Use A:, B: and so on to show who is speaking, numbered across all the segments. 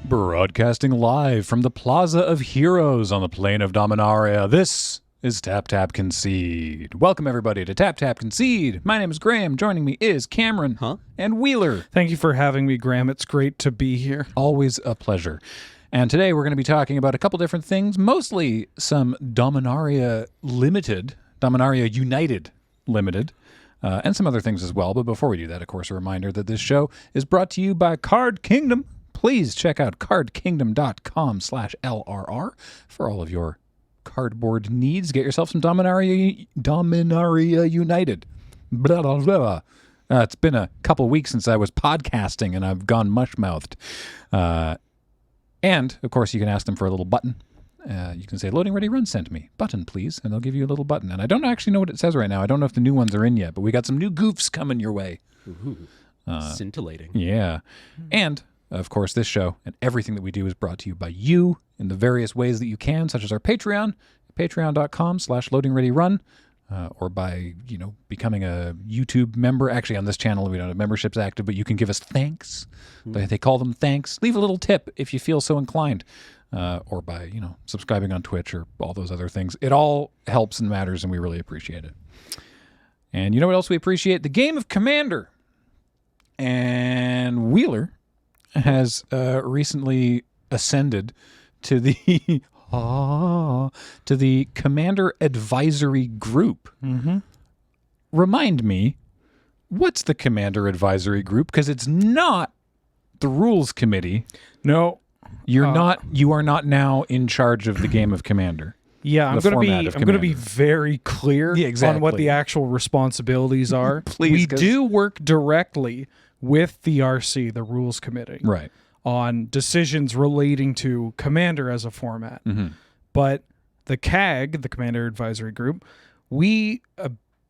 A: Broadcasting live from the Plaza of Heroes on the plain of Dominaria, this is TapTapConcede. Welcome everybody to TapTapConcede. My name is Graham. Joining me is Cameron and Wheeler.
B: Thank you for having me, Graham. It's great to be here.
A: Always a pleasure. And today we're going to be talking about a couple different things, mostly some Dominaria Limited, Dominaria United Limited, and some other things as well. But before we do that, of course, a reminder that this show is brought to you by Card Kingdom. Please check out cardkingdom.com/LRR for all of your cardboard needs. Get yourself some Dominaria United. Blah, blah, blah. It's been a couple weeks since I was podcasting, and I've gone mush-mouthed. And, of course, you can ask them for a little button. You can say, loading ready run sent me. Button, please. And they'll give you a little button. And I don't actually know what it says right now. I don't know if the new ones are in yet, but we got some new goofs coming your way.
C: Ooh, scintillating.
A: Yeah. And, of course, this show and everything that we do is brought to you by you in the various ways that you can, such as our Patreon, patreon.com/loadingreadyrun, or by, becoming a YouTube member. Actually, on this channel, we don't have memberships active, but you can give us thanks. They call them thanks. Leave a little tip if you feel so inclined, or by, subscribing on Twitch or all those other things. It all helps and matters, and we really appreciate it. And you know what else we appreciate? The game of Commander. And Wheeler has recently ascended to the Commander Advisory Group.
B: Mm-hmm.
A: Remind me, what's the Commander Advisory Group? Because it's not the Rules Committee.
B: No,
A: you are not now in charge of the game of Commander.
B: Yeah, I'm going to be very clear on what the actual responsibilities are.
A: Please,
B: we do work directly with the RC, the Rules Committee,
A: right,
B: on decisions relating to Commander as a format.
A: Mm-hmm.
B: But the CAG, the Commander Advisory Group, we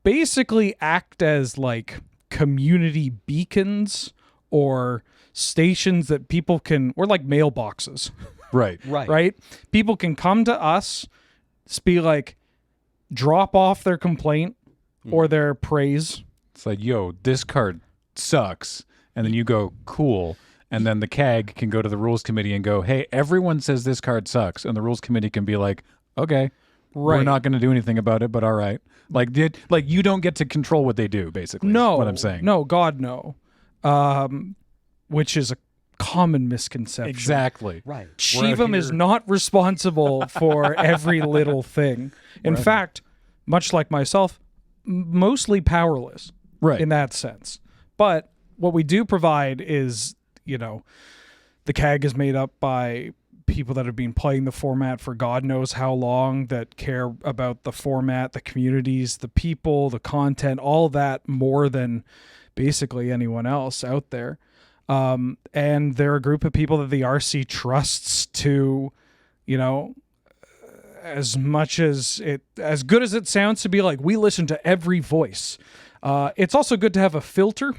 B: basically act as like community beacons or stations that people can, or like mailboxes. Right. People can come to us, be like, drop off their complaint or their praise.
A: It's like, yo, this card sucks. And then you go, cool. And then the CAG can go to the Rules Committee and go, hey, everyone says this card sucks. And the Rules Committee can be like, okay, we're not going to do anything about it, but all right. Like you don't get to control what they do, basically.
B: No.
A: Is what I'm saying.
B: No, God, no. Which is a common misconception.
A: Exactly.
C: Right.
B: Shivam is not responsible for every little thing. In fact, much like myself, mostly powerless in that sense. But what we do provide is, the CAG is made up by people that have been playing the format for God knows how long, that care about the format, the communities, the people, the content, all that more than basically anyone else out there. And they're a group of people that the RC trusts to, as good as it sounds to be like, we listen to every voice. It's also good to have a filter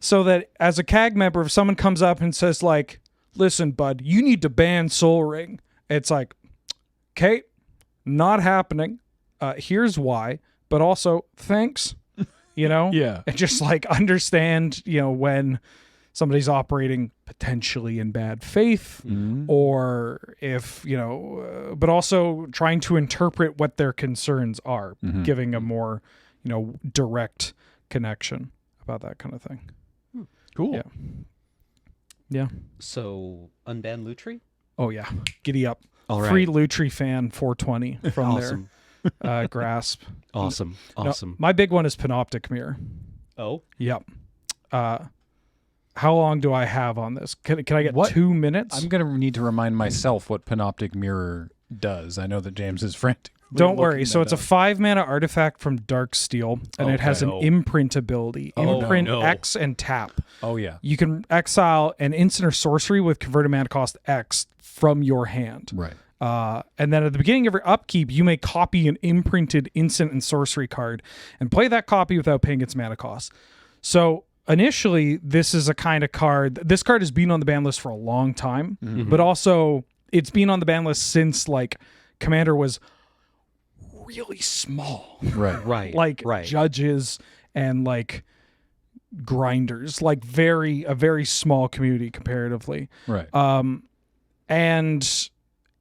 B: so that as a CAG member, if someone comes up and says like, listen, bud, you need to ban Soul Ring. It's like, okay, not happening. Here's why, but also thanks,
A: Yeah.
B: and just like understand, when somebody's operating potentially in bad faith or if, but also trying to interpret what their concerns are, giving a more, direct connection about that kind of thing.
A: Cool.
B: Yeah.
C: So, unban Lutri?
B: Oh, yeah. Giddy up.
C: All right.
B: Free Lutri fan 420 from
C: Awesome.
B: their grasp.
C: Awesome.
B: No, my big one is Panoptic Mirror.
C: Oh?
B: Yep. How long do I have on this? Can I get 2 minutes?
A: I'm going to need to remind myself what Panoptic Mirror does. I know that James is frantic.
B: Don't worry. So it's a 5-mana artifact from Darksteel, and it has an imprint ability. Imprint X and tap.
A: Oh, yeah.
B: You can exile an instant or sorcery with converted mana cost X from your hand.
A: Right.
B: And then at the beginning of your upkeep, you may copy an imprinted instant and sorcery card and play that copy without paying its mana cost. So initially, this is a kind of card. This card has been on the ban list for a long time, but also it's been on the ban list since like Commander was really small.
A: Right.
C: Right.
B: Like judges and like grinders, like a very small community comparatively.
A: Right.
B: And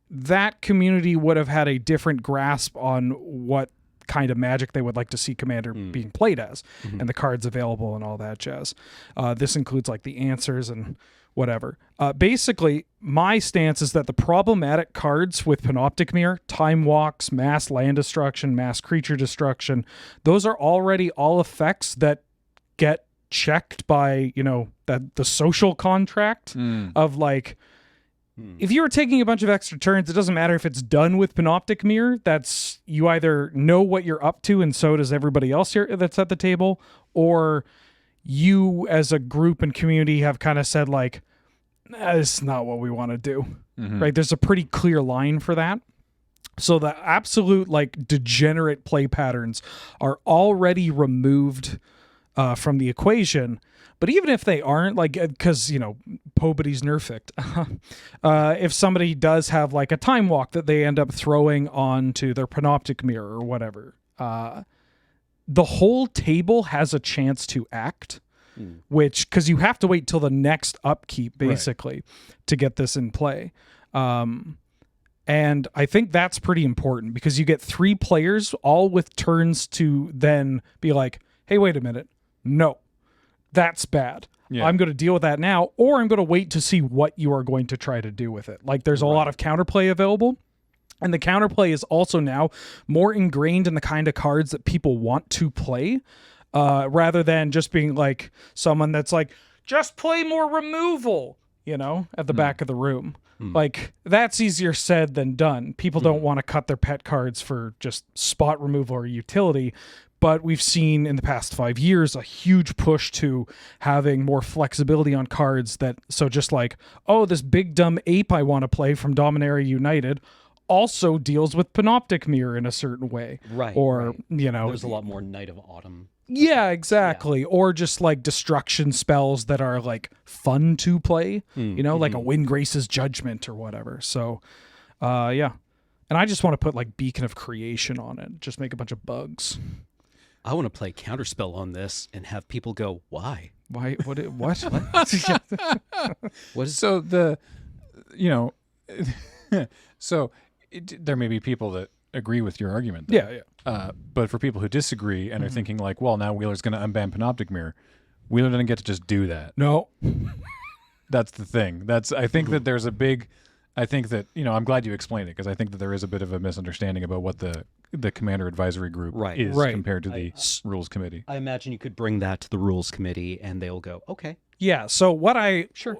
B: that community would have had a different grasp on what kind of Magic they would like to see Commander being played as, and the cards available and all that jazz. This includes like the answers and whatever. Basically, my stance is that the problematic cards with Panoptic Mirror, Time Walks, Mass Land Destruction, Mass Creature Destruction, those are already all effects that get checked by, that the social contract of like, if you were taking a bunch of extra turns, it doesn't matter if it's done with Panoptic Mirror. That's, you either know what you're up to, and so does everybody else here that's at the table, or you as a group and community have kind of said like, this is not what we want to do. Right? There's a pretty clear line for that. So the absolute like degenerate play patterns are already removed from the equation. But even if they aren't, like, because, Pobody's nerfed. If somebody does have like a Time Walk that they end up throwing onto their Panoptic Mirror or whatever, the whole table has a chance to act, which, because you have to wait till the next upkeep, basically, to get this in play. And I think that's pretty important, because you get 3 players all with turns to then be like, hey, wait a minute. No, that's bad. Yeah. I'm going to deal with that now, or I'm going to wait to see what you are going to try to do with it. Like, there's a lot of counterplay available, and the counterplay is also now more ingrained in the kind of cards that people want to play, rather than just being like someone that's like, just play more removal, at the back of the room. Like, that's easier said than done. People don't want to cut their pet cards for just spot removal or utility. But we've seen in the past 5 years a huge push to having more flexibility on cards so just like, oh, this big dumb ape I want to play from Dominaria United also deals with Panoptic Mirror in a certain way. Right. Or,
C: there's a lot more Knight of Autumn.
B: Yeah, exactly. Yeah. Or just like destruction spells that are like fun to play, like a Windgrace's Judgment or whatever. So, yeah. And I just want to put like Beacon of Creation on it. Just make a bunch of bugs.
C: I want to play Counterspell on this and have people go, why?
B: Why? What?
A: What is so so there may be people that agree with your argument.
B: Yeah.
A: But for people who disagree and are thinking like, well, now Wheeler's going to unban Panoptic Mirror, Wheeler didn't get to just do that.
B: No.
A: That's the thing. I think that there's I'm glad you explained it, because I think that there is a bit of a misunderstanding about what the Commander Advisory Group is compared to the Rules Committee.
C: I imagine you could bring that to the Rules Committee and they'll go, okay.
B: Yeah, so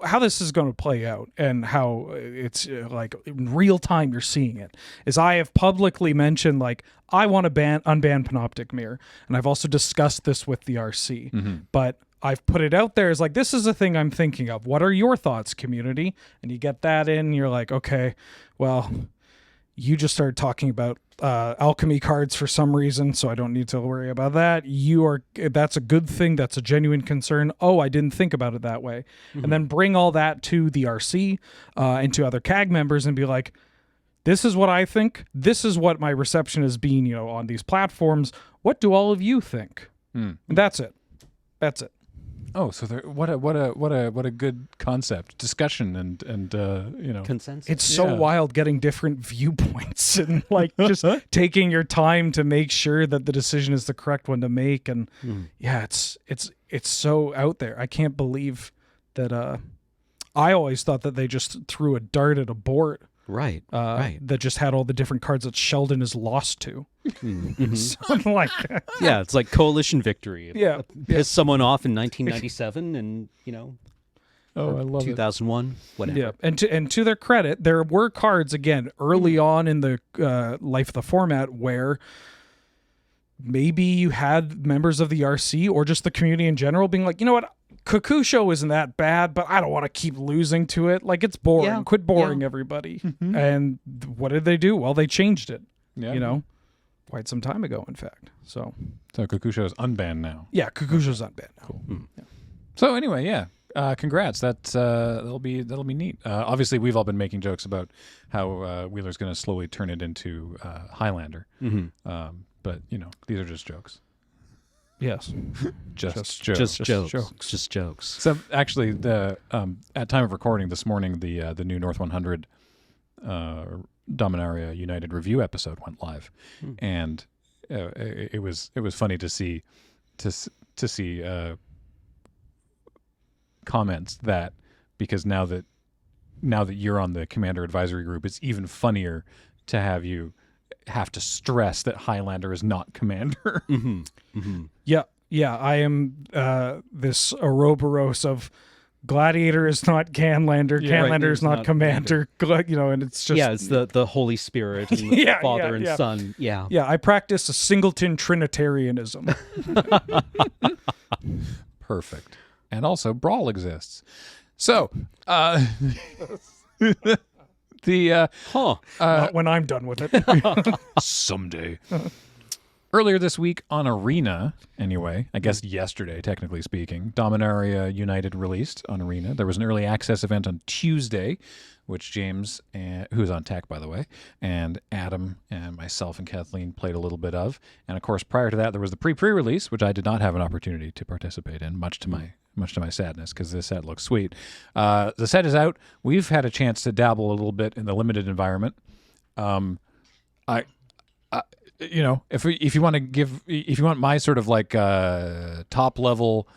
B: how this is going to play out and how it's like in real time you're seeing it is I have publicly mentioned like I want to unban Panoptic Mirror, and I've also discussed this with the RC, but I've put it out there as like, this is a thing I'm thinking of. What are your thoughts, community? And you get that in, and you're like, okay, well, you just started talking about alchemy cards for some reason, so I don't need to worry about that. That's a good thing. That's a genuine concern. Oh, I didn't think about it that way. And then bring all that to the RC and to other CAG members and be like, this is what I think. This is what my reception has been, on these platforms. What do all of you think? And that's it. That's it.
A: Oh, so what a good concept, discussion, and
C: consensus.
B: It's so wild getting different viewpoints and like just taking your time to make sure that the decision is the correct one to make. And it's so out there. I can't believe that. I always thought that they just threw a dart at a board.
C: Right.
B: That just had all the different cards that Sheldon is lost to. Something like that.
C: Yeah, it's like coalition victory.
B: Yeah.
C: Piss someone off in 1997 and,
A: I love
C: 2001, whatever.
B: Yeah, and to their credit, there were cards, again, early on in the life of the format where maybe you had members of the RC or just the community in general being like, you know what? Kakusho isn't that bad, but I don't want to keep losing to it. Like, it's boring. Yeah. Quit boring everybody. And what did they do? Well, they changed it. Yeah. Quite some time ago, in fact. So
A: Kakusho is unbanned now.
B: Yeah, Kakusho's unbanned now.
A: Cool. Yeah. So anyway, congrats. That'll be neat. Obviously, we've all been making jokes about how Wheeler's going to slowly turn it into Highlander. But these are just jokes.
B: Yes.
A: Just
C: jokes.
A: So actually, the at time of recording this morning, the new North 100 Dominaria United review episode went live, and it was funny to see comments that, because now that you're on the commander advisory group, it's even funnier to have you have to stress that Highlander is not commander.
B: Yeah, I am this Ouroboros of Gladiator is not Canlander, Canlander is not Commander, and it's just...
C: Yeah, it's the Holy Spirit and the Father and Son. Yeah.
B: Yeah, I practice a singleton Trinitarianism.
A: Perfect. And also, Brawl exists. So,
B: not when I'm done with it.
A: Someday. Earlier this week on Arena, anyway, I guess yesterday, technically speaking, Dominaria United released on Arena. There was an early access event on Tuesday, which James, who's on tech, by the way, and Adam and myself and Kathleen played a little bit of. And of course, prior to that, there was the pre-release, which I did not have an opportunity to participate in, much to my sadness, because this set looks sweet. The set is out. We've had a chance to dabble a little bit in the limited environment. If you want my sort of like top level,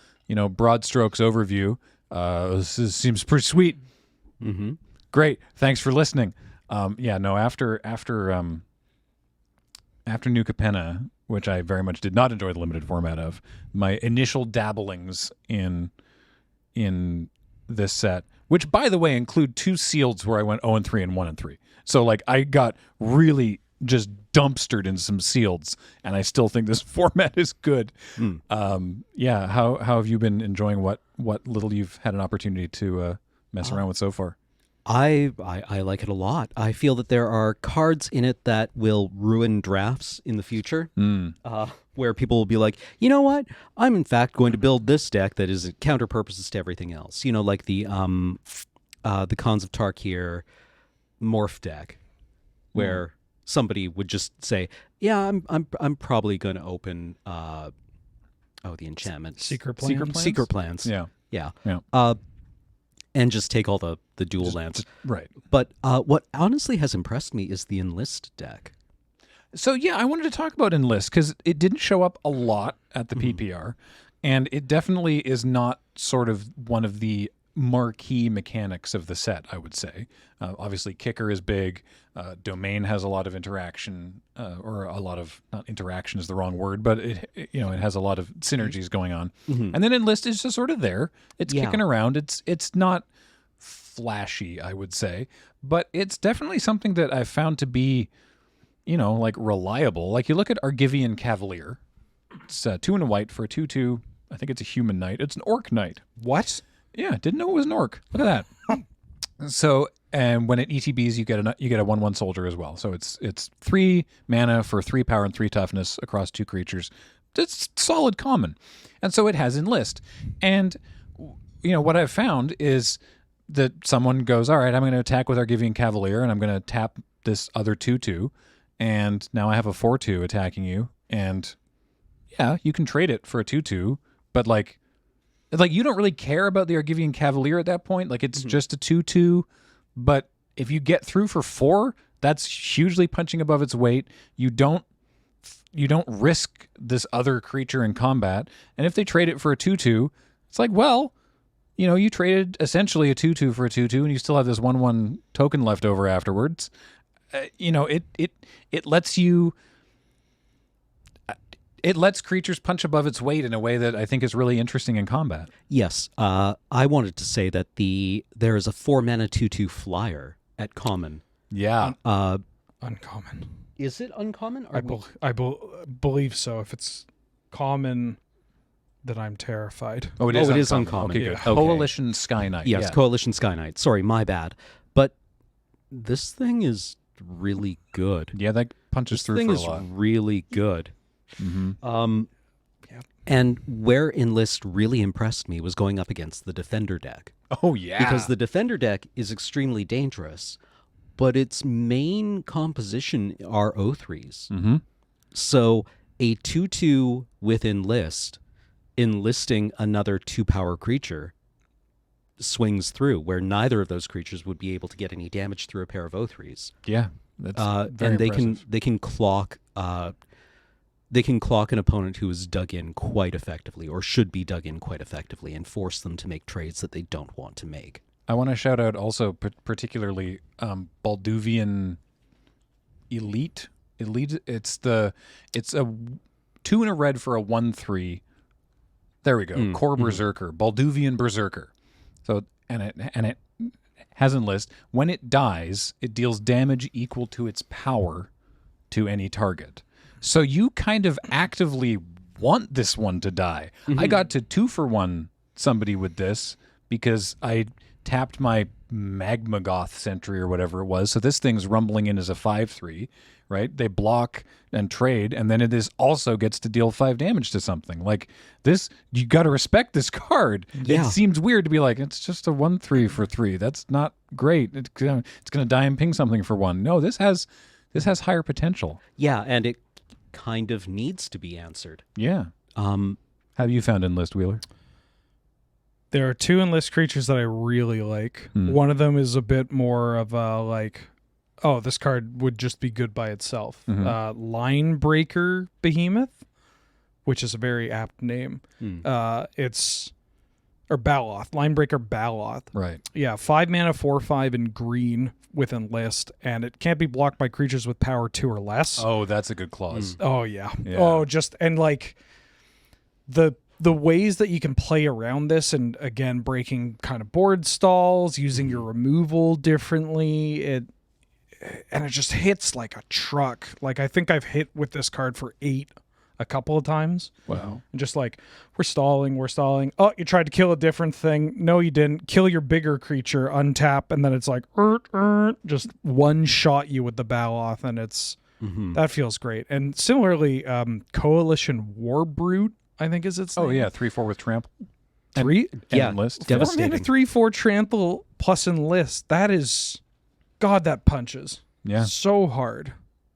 A: broad strokes overview, this seems pretty sweet.
C: Mm-hmm.
A: Great. Thanks for listening. After New Capenna, which I very much did not enjoy the limited format of, my initial dabblings in this set, which by the way include 2 sealeds where I went 0-3 and 1-3. So like I got really just dumpstered in some sealeds, and I still think this format is good. How have you been enjoying what little you've had an opportunity to mess around with so far?
C: I like it a lot. I feel that there are cards in it that will ruin drafts in the future, where people will be like, you know what? I'm in fact going to build this deck that is counter purposes to everything else. Like the Cons of Tarkir morph deck, where somebody would just say, yeah, I'm probably going to open the enchantment
B: Secret Plans.
C: Yeah. And just take all the dual lands.
A: Right.
C: But what honestly has impressed me is the Enlist deck.
A: So, yeah, I wanted to talk about Enlist because it didn't show up a lot at the PPR, and it definitely is not sort of one of the marquee mechanics of the set, I would say. Obviously, Kicker is big. Domain has a lot of interaction, or a lot of, not interaction is the wrong word, but it has a lot of synergies going on. And then Enlist is just sort of there. It's kicking around. It's not flashy, I would say, but it's definitely something that I've found to be, like reliable. Like you look at Argivian Cavalier. It's 2 and a white for a 2/2. I think it's a human knight. It's an orc knight.
B: What?
A: Yeah, didn't know it was an orc. Look at that. So, and when it ETBs, you get a 1/1 soldier as well. So it's 3 mana for 3 power and 3 toughness across 2 creatures. It's solid common, and so it has Enlist. And what I've found is that someone goes, all right, I'm going to attack with Argivian Cavalier, and I'm going to tap this other 2/2, and now I have a 4/2 attacking you, and yeah, you can trade it for a 2/2, but like you don't really care about the Argivian Cavalier at that point. Like it's just a 2/2, but if you get through for 4, that's hugely punching above its weight. You don't risk this other creature in combat, and if they trade it for a 2/2, it's like, well, you traded essentially a 2/2 for a 2/2, and you still have this 1/1 token left over afterwards. It lets you. It lets creatures punch above its weight in a way that I think is really interesting in combat.
C: Yes, I wanted to say that there is a 4 mana 2/2 flyer at common.
A: Yeah,
B: Uncommon.
C: Is it uncommon?
B: I believe so. If it's common, then I'm terrified.
A: Oh, it is.
C: It is uncommon.
A: Okay, good.
C: Okay.
A: Coalition Sky Knight.
C: Yes,
A: yeah.
C: Coalition Sky Knight. Sorry, my bad. But this thing is really good.
A: Yeah, that punches through for a lot.
C: This thing is really good.
A: Mm-hmm.
C: And where Enlist really impressed me was going up against the Defender deck.
A: Oh, yeah.
C: Because the Defender deck is extremely dangerous, but its main composition are O3s.
A: Mm-hmm.
C: So a 2/2 with enlist, enlisting another 2-power creature swings through, where neither of those creatures would be able to get any damage through a pair of O3s.
A: Yeah, that's very
C: and
A: impressive.
C: they can clock an opponent who is dug in quite effectively, or should be dug in quite effectively, and force them to make trades that they don't want to make.
A: I want to shout out also particularly Balduvian Elite. It's a 2 and a red for a 1/3. There we go. Core Berserker, Balduvian Berserker. So and it has enlist. When it dies, it deals damage equal to its power to any target. So you kind of actively want this one to die. I got to 2 for 1 somebody with this because I tapped my Magmagoth Sentry or whatever it was. So this thing's rumbling in as a 5/3, right? They block and trade, and then it is also gets to deal 5 damage to something. Like this, you got to respect this card.
C: Yeah.
A: It seems weird to be like, it's just a 1/3 for 3. That's not great. It's going to die and ping something for 1. No, this has higher potential.
C: Yeah, and it kind of needs to be answered.
A: Yeah. Have you found Enlist, Wheeler?
B: There are 2 enlist creatures that I really like. One of them is a bit more of a like, oh, this card would just be good by itself. Line Breaker Behemoth, which is a very apt name. It's or Baloth, Line Breaker Baloth.
A: Right.
B: Yeah, 5 mana, 4/5 in green with enlist, and it can't be blocked by creatures with power 2 or less.
A: Oh, that's a good clause.
B: Oh yeah.
A: Yeah.
B: Oh, just and like the ways that you can play around this, and again breaking kind of board stalls, using your removal differently, it just hits like a truck. Like I think I've hit with this card for 8 a couple of times.
A: Wow.
B: And just like we're stalling. Oh, you tried to kill a different thing. No, you didn't. Kill your bigger creature, untap, and then it's like just one shot you with the Baloth, and it's that feels great. And similarly, Coalition Warbrute, I think is its name.
A: Oh yeah, 3/4 with trample.
B: 3
A: And
C: Yeah,
A: enlist.
C: devastating.
B: 4-3/4 trample plus enlist. That is, God, that punches.
A: Yeah.
B: So hard.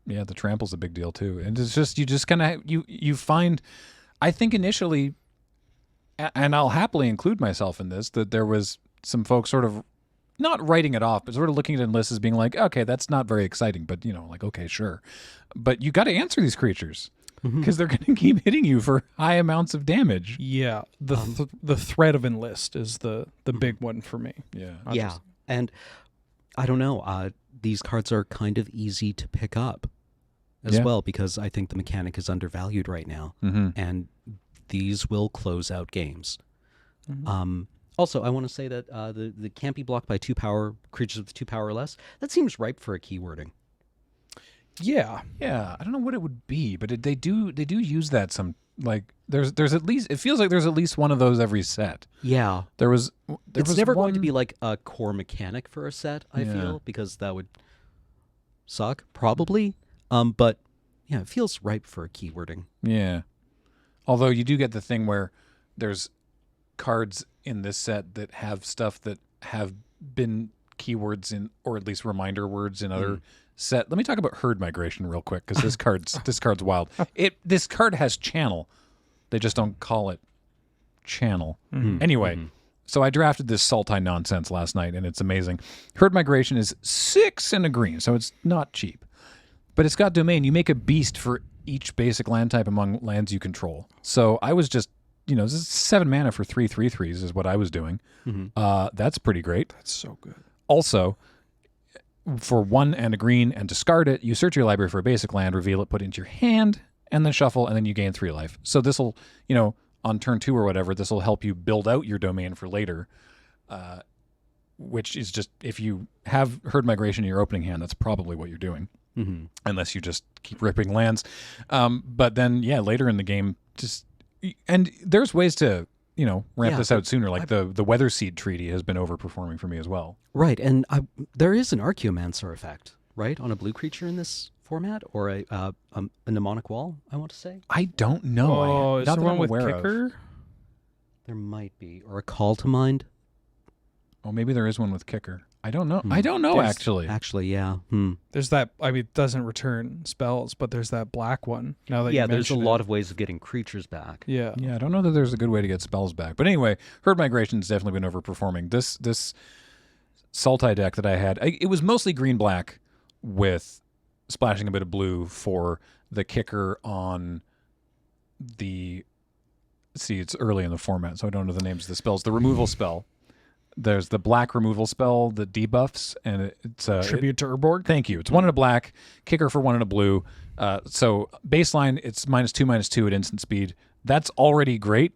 A: Yeah, the trample's a big deal too. And it's just you just kind of you find, I think initially, and I'll happily include myself in this, that there was some folks sort of not writing it off, but sort of looking at enlist as being like, okay, that's not very exciting, but like, okay, sure. But you got to answer these creatures because they're going to keep hitting you for high amounts of damage.
B: Yeah, the threat of enlist is the big one for me.
A: Yeah.
C: And I don't know. These cards are kind of easy to pick up as well, because I think the mechanic is undervalued right now, and these will close out games. Also, I want to say that the can't be blocked by 2-power creatures with 2 power or less. That seems ripe for a keywording.
B: Yeah.
A: Yeah, I don't know what it would be, but they do use that some, like there's at least, it feels like there's at least one of those every set.
C: Yeah,
A: There was
C: never going to
A: one-
C: be like a core mechanic for a set. I
A: Yeah.
C: feel, because that would suck probably. But yeah, it feels ripe for a keywording.
A: Yeah. Although you do get the thing where there's cards in this set that have stuff that have been keywords in, or at least reminder words in other set. Let me talk about herd migration real quick, because this card's wild. This card has channel. They just don't call it channel. Anyway, so I drafted this Sultai nonsense last night, and it's amazing. Herd migration is 6 and a green, so it's not cheap. But it's got domain. You make a beast for each basic land type among lands you control. So I was just, this is 7 mana for 3 3/3s is what I was doing. That's pretty great.
B: That's so good.
A: Also, for 1 and a green and discard it, you search your library for a basic land, reveal it, put it into your hand, and then shuffle, and then you gain 3 life. So this will, on turn 2 or whatever, this will help you build out your domain for later, which is just, if you have herd migration in your opening hand, that's probably what you're doing. Unless you just keep ripping lands. But then, later in the game, and there's ways to, ramp this out sooner. Like the Weather Seed Treaty has been overperforming for me as well.
C: Right, and there is an Archaeomancer effect, right, on a blue creature in this format, or a mnemonic wall, I want to say.
A: I don't know.
B: Oh, is
A: Not
B: there
A: that
B: one
A: I'm
B: with
A: aware
B: kicker?
A: of.
C: There might be, or a Call to Mind.
A: Oh, maybe there is one with kicker. I don't know. I don't know, actually.
C: Actually, yeah.
B: There's that, I mean, it doesn't return spells, but there's that black one. Now that you
C: there's a
B: mention
C: lot
B: it.
C: of ways of getting creatures back.
B: Yeah.
A: Yeah, I don't know that there's a good way to get spells back. But anyway, Herd Migration's definitely been overperforming. This Sultai deck that I had, it was mostly green-black with splashing a bit of blue for the kicker on the... See, it's early in the format, so I don't know the names of the spells. The removal spell. There's the black removal spell that debuffs, and it's
B: Tribute to Urborg.
A: Thank you. It's 1 in a black, kicker for 1 in a blue. So baseline, it's -2/-2 at instant speed. That's already great.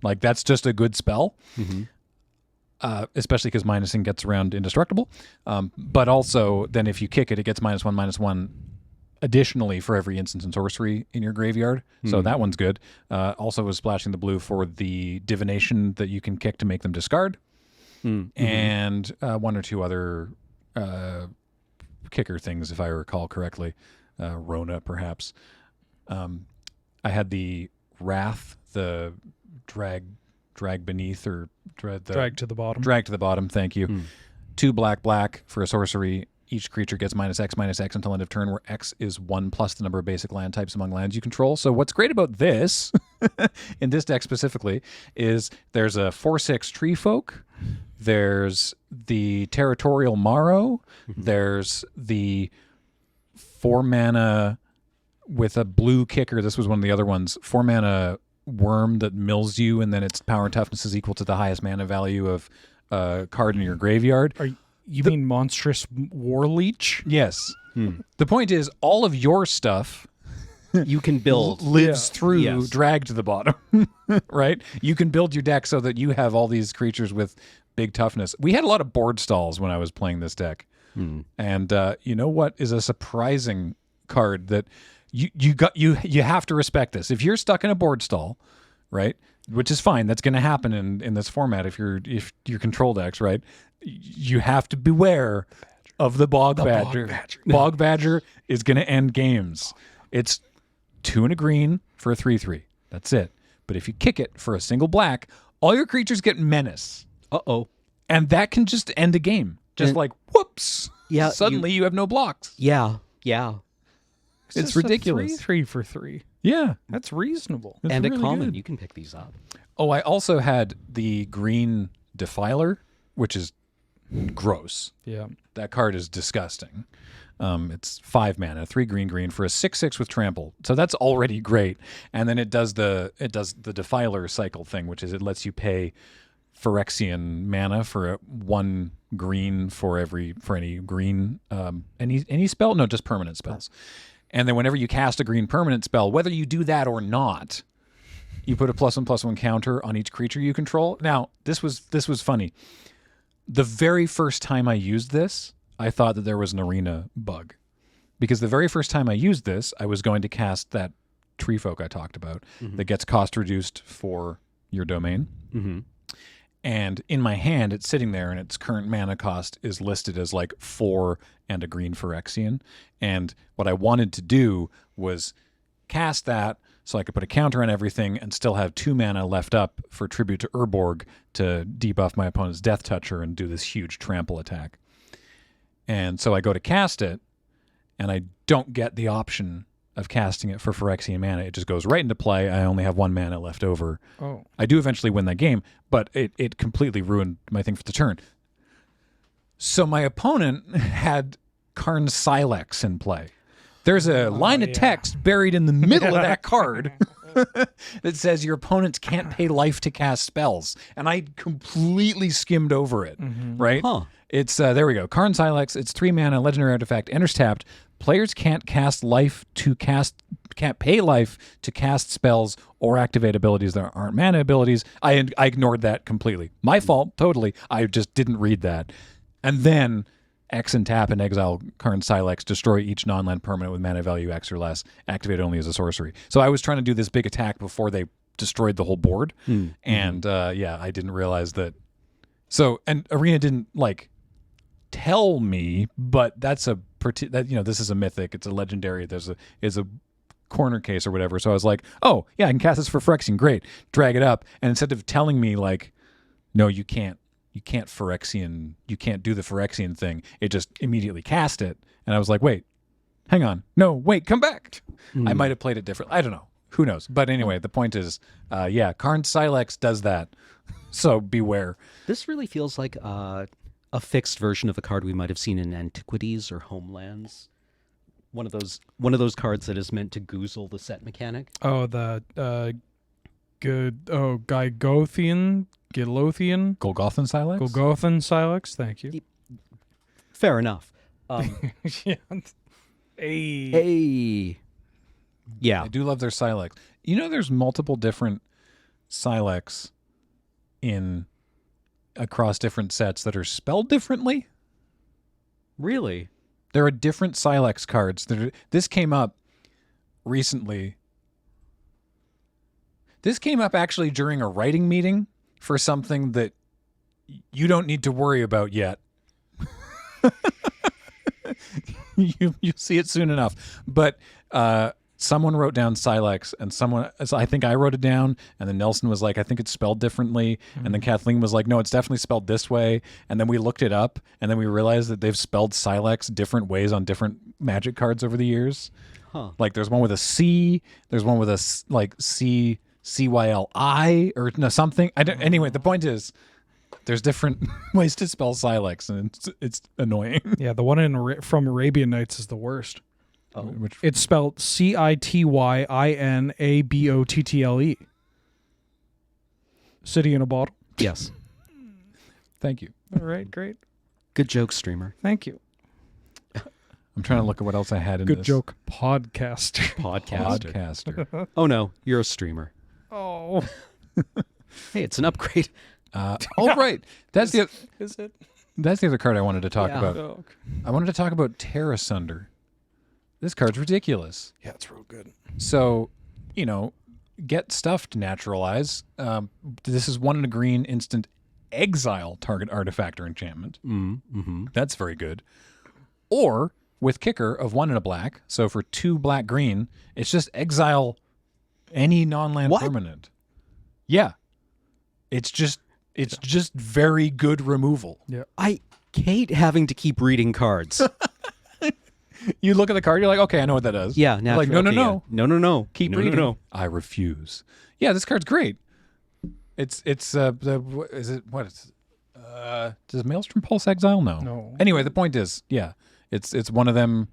A: Like, that's just a good spell. Especially because minusing gets around indestructible. But also, then if you kick it, it gets -1/-1 additionally for every instant and sorcery in your graveyard. So that one's good. Also was splashing the blue for the divination that you can kick to make them discard. And 1 or 2 other kicker things, if I recall correctly. Rona, perhaps. I had the Wrath, the drag beneath, or
B: Drag to the bottom.
A: Drag to the bottom, thank you. 2 black for a sorcery. Each creature gets -X until end of turn, where X is 1 plus the number of basic land types among lands you control. So what's great about this, in this deck specifically, is there's a 4/6 Tree Folk, there's the Territorial Marrow, there's the 4 mana with a blue kicker. This was one of the other ones. 4 mana worm that mills you, and then its power and toughness is equal to the highest mana value of a card in your graveyard.
B: You mean Monstrous War Leech?
A: Yes. The point is, all of your stuff
C: You can build.
A: lives through
C: Yes.
A: drag to the bottom, right? You can build your deck so that you have all these creatures with big toughness. We had a lot of board stalls when I was playing this deck. And you know what is a surprising card that you have to respect this. If you're stuck in a board stall, right? Which is fine. That's going to happen in this format if your control decks, right? You have to beware of the Bog Badger. Bog Badger is going to end games. It's 2 and a green for a 3/3. That's it. But if you kick it for a single black, all your creatures get menace. And that can just end a game. Just like, whoops.
C: Yeah.
A: Suddenly you have no blocks.
C: Yeah.
A: It's ridiculous.
B: 3 for 3.
A: Yeah.
B: That's reasonable.
A: It's
C: And
A: really
C: a common.
A: good.
C: You can pick these up.
A: Oh, I also had the green Defiler, which is gross.
B: Yeah.
A: That card is disgusting. It's 5 mana, 3 green for a 6/6 with trample. So that's already great. And then it does the Defiler cycle thing, which is it lets you pay Phyrexian mana for 1 green for any green any spell? No, just permanent spells. And then whenever you cast a green permanent spell, whether you do that or not, you put a +1/+1 counter on each creature you control. Now, this was funny. The very first time I used this, I thought that there was an arena bug. Because the very first time I used this, I was going to cast that Tree Folk I talked about that gets cost reduced for your domain. And in my hand, it's sitting there, and its current mana cost is listed as like 4 and a green Phyrexian. And what I wanted to do was cast that so I could put a counter on everything and still have 2 mana left up for Tribute to Urborg to debuff my opponent's Death Toucher and do this huge trample attack. And so I go to cast it, and I don't get the option of casting it for Phyrexian mana. It just goes right into play. I only have 1 mana left over.
B: Oh.
A: I do eventually win that game, but it completely ruined my thing for the turn. So my opponent had Karn Silex in play. There's a line of text buried in the middle of that card that says your opponents can't pay life to cast spells. And I completely skimmed over it, right? It's, there we go. Karn Silex, it's 3 mana, legendary artifact, enters tapped. Players can't pay life to cast spells or activate abilities that aren't mana abilities. I ignored that completely. My fault, totally. I just didn't read that. And then X and tap and exile Karn Silex, destroy each non-land permanent with mana value X or less, activate only as a sorcery. So I was trying to do this big attack before they destroyed the whole board. And I didn't realize that. So, and Arena didn't tell me, but this is a mythic, it's a legendary, is a corner case or whatever. So I was like, oh yeah, I can cast this for Phyrexian, great, drag it up. And instead of telling me no, you can't you can't do the Phyrexian thing. It just immediately cast it. And I was like, wait, hang on. No, wait, come back. I might have played it differently. I don't know. Who knows? But anyway, the point is, Karn's Silex does that. So beware.
C: This really feels like a fixed version of a card we might have seen in Antiquities or Homelands. One of those cards that is meant to goozle the set mechanic.
B: Oh, the Golgothan Silex? Golgothan Silex, thank you.
C: Fair enough.
B: Yeah.
C: Hey. Yeah.
A: I do love their Silex. You know, there's multiple different Silex across different sets that are spelled differently.
C: Really?
A: There are different Silex cards. This came up recently. This came up actually during a writing meeting for something that you don't need to worry about yet. You'll see it soon enough. But someone wrote down Silex, and I think I wrote it down, and then Nelson was like, I think it's spelled differently, and then Kathleen was like, no, it's definitely spelled this way, and then we looked it up, and then we realized that they've spelled Silex different ways on different Magic cards over the years.
C: Huh.
A: Like there's one with a C, there's one with a CYLI or no something. Anyway, the point is, there's different ways to spell Silex, and it's annoying.
B: Yeah, the one from Arabian Nights is the worst.
C: Oh.
B: It's spelled CITYINABOTTLE. City in a bottle.
C: Yes.
A: Thank you.
B: All right, great.
C: Good joke, streamer.
B: Thank you.
A: I'm trying to look at what else I had in
B: Good
A: this.
B: joke, podcaster.
A: Podcaster.
C: Oh no, you're a streamer.
B: Oh.
C: Hey, it's an upgrade.
A: Right. That's
B: Is it?
A: That's the other card I wanted to talk about.
B: Oh, okay.
A: I wanted to talk about Terra Sunder. This card's ridiculous.
B: Yeah, it's real good.
A: So, get stuff to naturalize. This is 1 and a green instant exile target artifact or enchantment.
C: Mm-hmm.
A: That's very good. Or with kicker of 1 and a black. So for 2 black green, it's just exile any non-land permanent. Yeah. It's just very good removal.
B: Yeah.
C: I hate having to keep reading cards.
A: You look at the card, you're like, okay, I know what that does.
C: Yeah,
A: You're like, no.
C: No.
A: Keep
C: no,
A: reading.
C: No.
A: I refuse. Yeah, this card's great. Does Maelstrom Pulse exile?
B: No.
A: Anyway, the point is, yeah, it's one of them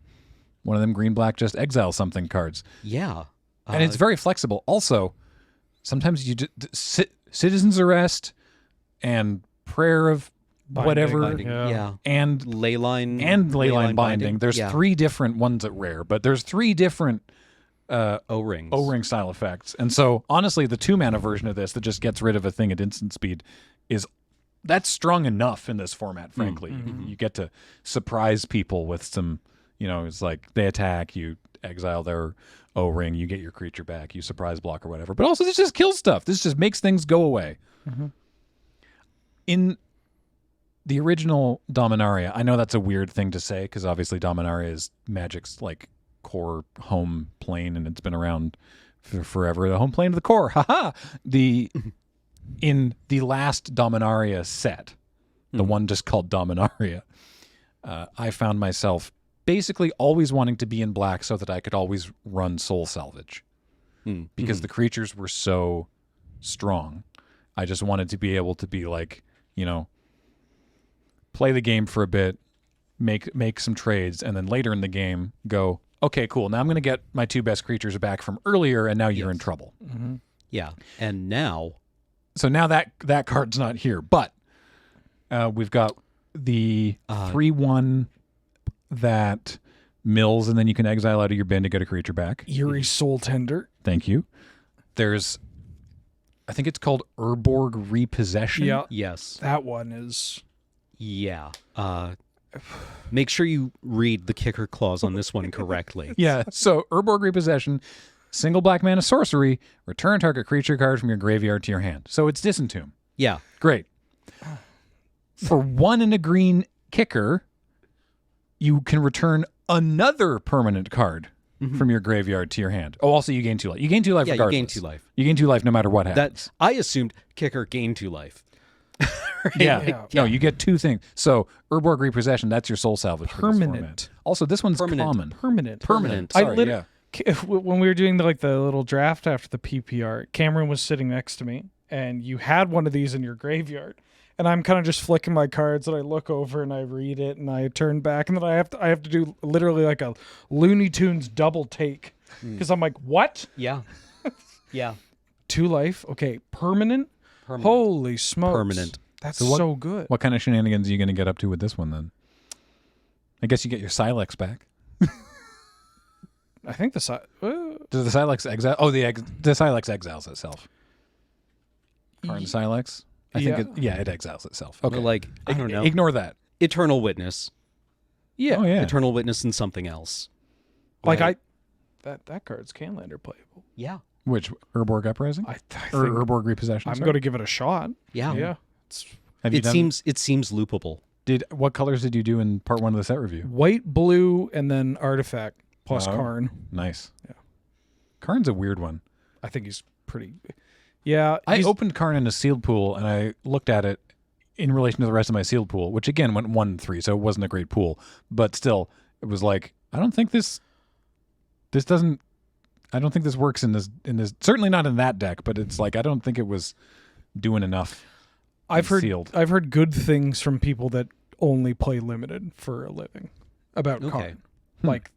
A: green black just exile something cards.
C: Yeah.
A: And it's very flexible. Also, sometimes you Citizen's Arrest and Prayer of whatever
C: Binding. Yeah.
A: and
C: Leyline
A: binding. There's 3 different ones at rare, but there's 3 different O-ring style effects. And so honestly, the 2-mana version of this that just gets rid of a thing at instant speed that's strong enough in this format, frankly.
B: Mm-hmm.
A: You get to surprise people with some, it's like they attack, you exile their O-ring, you get your creature back, you surprise block or whatever. But also this just kills stuff. This just makes things go away.
B: Mm-hmm.
A: In the original Dominaria, I know that's a weird thing to say because obviously Dominaria is Magic's like core home plane and it's been around for forever. The home plane of the core. Haha. In the last Dominaria set, the one just called Dominaria, I found myself basically always wanting to be in black so that I could always run Soul Salvage because the creatures were so strong. I just wanted to be able to be like, play the game for a bit, make some trades, and then later in the game go, okay, cool. Now I'm going to get my 2 best creatures back from earlier, and now you're in trouble.
B: Mm-hmm.
C: Yeah. And now...
A: So now that card's not here, but we've got the 3/1 that mills, and then you can exile out of your bin to get a creature back.
B: Eerie Soul Tender.
A: Thank you. There's, I think it's called Urborg Repossession.
B: Yeah.
C: Yes.
B: That one is...
C: Yeah. Make sure you read the kicker clause on this one correctly.
A: Yeah. So Urborg Repossession, single black mana sorcery, return target creature card from your graveyard to your hand. So it's Disentomb.
C: Yeah.
A: Great. For 1 and a green kicker, you can return another permanent card from your graveyard to your hand. Oh, also you gain 2 life. You gain 2 life regardless.
C: You gain 2 life.
A: You gain 2 life no matter what happens.
C: I assumed kicker gained 2 life.
A: Yeah. No, you get two things. So Urborg Repossession, that's your soul salvage.
B: Permanent.
A: Also, this one's common.
B: Permanent.
A: Sorry, yeah.
B: When we were doing the little draft after the PPR, Cameron was sitting next to me, and you had one of these in your graveyard. And I'm kind of just flicking my cards, and I look over and I read it, and I turn back, and then I have to do literally like a Looney Tunes double take because I'm like, what?
C: Yeah. Yeah.
B: 2 life. Okay, permanent. Holy smokes!
C: Permanent.
B: That's so good.
A: What kind of shenanigans are you going to get up to with this one then? I guess you get your Silex back.
B: I think
A: Does the Silex exile? Oh, the Silex exiles itself. Karn Silex. I think it exiles itself. Okay,
C: Like, I don't know.
A: Ignore that.
C: Eternal Witness.
B: Yeah.
A: Oh yeah.
C: Eternal Witness and something else.
B: Like that card's Canlander playable.
C: Yeah.
A: Which Urborg Uprising?
B: I think
A: or Urborg Repossession?
B: I'm
A: sorry?
B: going to give it a shot.
C: Yeah.
B: Yeah.
C: It seems loopable.
A: What colors did you do in part 1 of the set review?
B: White, blue, and then artifact plus Karn.
A: Nice.
B: Yeah.
A: Karn's a weird one.
B: I think he's pretty. Yeah.
A: I opened Karn in a sealed pool and I looked at it in relation to the rest of my sealed pool, which again went 1-3, so it wasn't a great pool. But still, it was like, I don't think this works in this certainly not in that deck, but it's like I don't think it was doing enough.
B: I've
A: sealed.
B: heard good things from people that only play limited for a living about Karn. Like